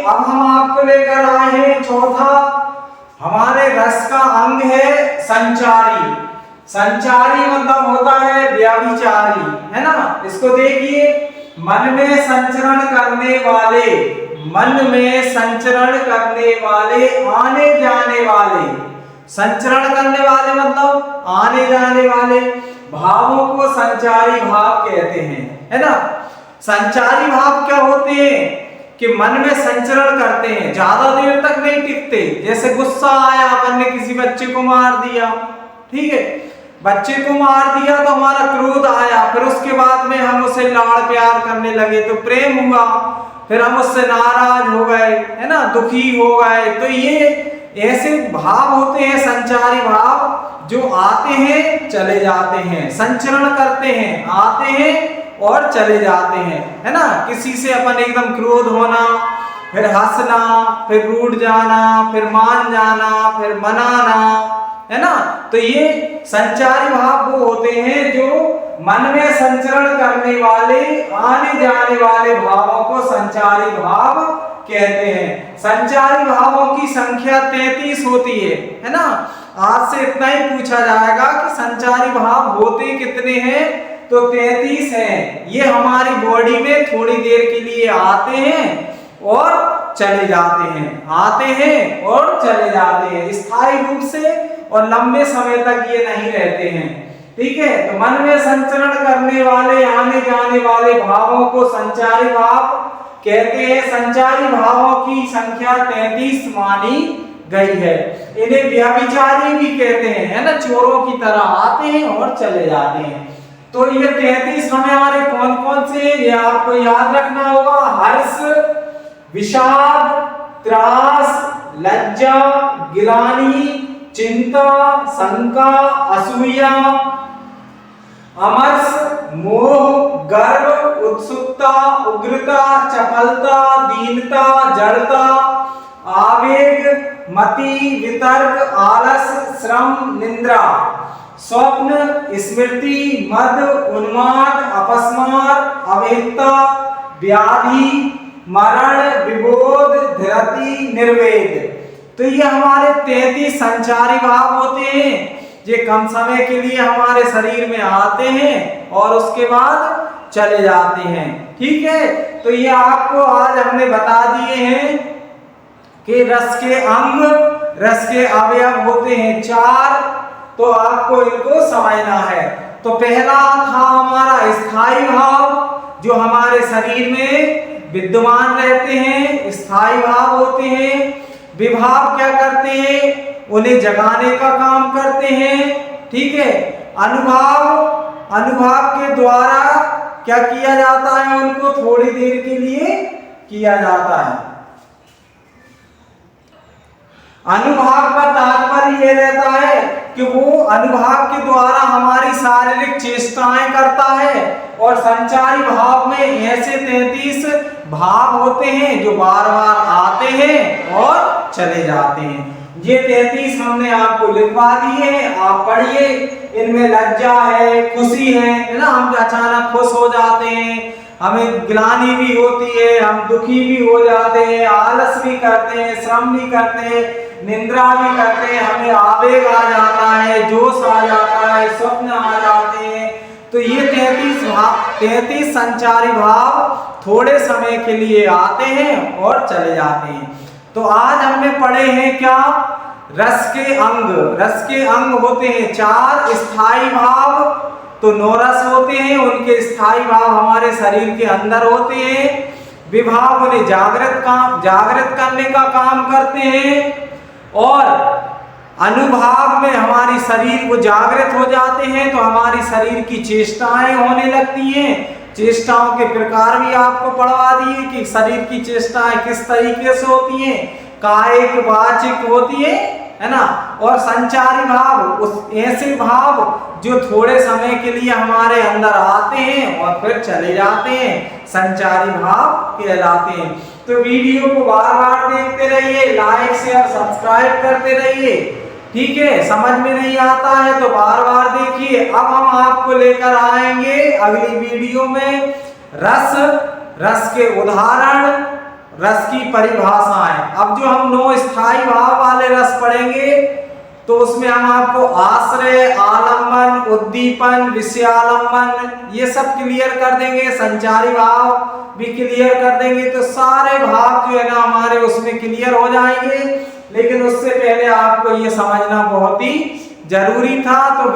अब हम आपको लेकर आए हैं चौथा, हमारे रस का अंग है संचारी। संचारी मतलब होता है व्याभिचारी, है ना। इसको देखिए, मन में संचरण करने वाले, मन में संचरण करने वाले, आने जाने वाले, संचरण करने वाले मतलब आने जाने वाले भावों को संचारी भाव कहते हैं, है ना। संचारी भाव क्या होते हैं कि मन में संचरण करते हैं, ज्यादा देर तक नहीं टिकते। जैसे गुस्सा आया, अपन ने किसी बच्चे को मार दिया, ठीक है, बच्चे को मार दिया तो हमारा क्रोध आया, फिर उसके बाद में हम उसे लाड़ प्यार करने लगे तो प्रेम हुआ, फिर हम उससे नाराज हो गए, है ना, दुखी हो गए। तो ये ऐसे भाव होते हैं संचारी भाव, जो आते हैं चले जाते हैं, संचरण करते हैं, आते हैं और चले जाते हैं, है ना। किसी से अपन एकदम क्रोध होना, फिर हंसना, फिर रूठ जाना, फिर मान जाना, फिर मनाना, है ना। तो ये संचारी भाव वो होते हैं जो मन में संचरण करने वाले, आने जाने वाले भावों को संचारी भाव कहते हैं। संचारी भावों की संख्या 33 होती है ना। आज से इतना ही पूछा जाएगा कि संचारी भाव होते कितने हैं, तो 33 हैं। ये हमारी बॉडी में थोड़ी देर के लिए आते हैं और चले जाते हैं, आते हैं और चले जाते हैं, स्थायी रूप से और लंबे समय तक ये नहीं रहते हैं, ठीक है। तो मन में संचरण करने वाले, आने जाने वाले भावों को संचारी भाव कहते हैं। संचारी भावों की संख्या 33 मानी गई है। इन्हें व्यभिचारी भी कहते हैं, है ना, चोरों की तरह आते हैं और चले जाते हैं। तो ये 33 हमारे कौन कौन से, ये आपको याद रखना होगा। हर्ष, विषाद, त्रास, लज्जा, गिलानी, चिंता, शंका, असूया, अमर्ष, मोह, गर्व, उत्सुकता, उग्रता, चपलता, दीनता, जड़ता, आवेग, मति, वितर्क, आलस, श्रम, निंद्रा, स्वप्न, स्मृति, मद, उन्माद, अपस्मार, अवेकता, व्याधि, मरण, विबोध, धृति, निर्वेद। तो ये हमारे 33 संचारी भाव होते हैं। ये कम समय के लिए हमारे शरीर में आते हैं और उसके बाद चले जाते हैं, ठीक है। तो ये आपको आज हमने बता दिए हैं कि रस के अंग, रस के अवयव होते हैं 4, तो आपको इनको समझना है। तो पहला था हमारा स्थायी भाव, जो हमारे शरीर में विद्यमान रहते हैं, स्थायी भाव होते हैं। विभाव क्या करते हैं, उन्हें जगाने का काम करते हैं, ठीक है। अनुभाव, अनुभाव के द्वारा क्या किया जाता है, उनको थोड़ी देर के लिए किया जाता है। अनुभाव का तात्पर्य यह रहता है कि वो अनुभाव के द्वारा हमारी शारीरिक चेष्टाएं करता है। और संचारी भाव में ऐसे 33 भाव होते हैं जो बार बार आते हैं और चले जाते हैं। ये 33 हमने आपको लिखवा दिए हैं, आप पढ़िए। इनमें लज्जा है, खुशी है ना, हम अचानक खुश हो जाते हैं, हमें ग्लानि भी होती है, हम दुखी भी हो जाते हैं, आलस भी करते हैं, श्रम भी करते हैं, निंद्रा भी करते हैं, हमें आवेग आ जाता है, जोश आ जाता है, स्वप्न आ जाते हैं। तो ये 33 संचारी भाव थोड़े समय के लिए आते हैं और चले जाते हैं। तो आज हमने पढ़े हैं क्या, रस के अंग। रस के अंग होते हैं 4 स्थायी भाव, तो 9 रस होते हैं, उनके स्थायी भाव हमारे शरीर के अंदर होते हैं। विभाव उन्हें जागृत करने का काम करते हैं, और अनुभाव में हमारी शरीर को जागृत हो जाते हैं, तो हमारी शरीर की चेष्टाएं होने लगती हैं। चेष्टाओं के प्रकार भी आपको पढ़वा दिए कि शरीर की चेष्टाएं किस तरीके से होती हैं, कायिक, वाचिक होती है ना। और संचारी भाव उस ऐसे भाव जो थोड़े समय के लिए हमारे अंदर आते हैं और फिर चले जाते हैं, संचारी भाव कहलाते हैं। तो वीडियो को बार बार देखते रहिए, लाइक शेयर सब्सक्राइब करते रहिए, ठीक है। समझ में नहीं आता है तो बार बार देखिए। अब हम आपको लेकर आएंगे अगली वीडियो में रस, रस के उदाहरण, रस की परिभाषाएं। अब जो हम 9 स्थायी भाव वाले रस पढ़ेंगे तो उसमें हम आपको आश्रय, आलम्बन, उद्दीपन, विषयालंबन ये सब क्लियर कर देंगे, संचारी भाव भी क्लियर कर देंगे। तो सारे भाव जो है ना हमारे उसमें क्लियर हो जाएंगे। लेकिन उससे पहले आपको ये समझना बहुत ही जरूरी था। तो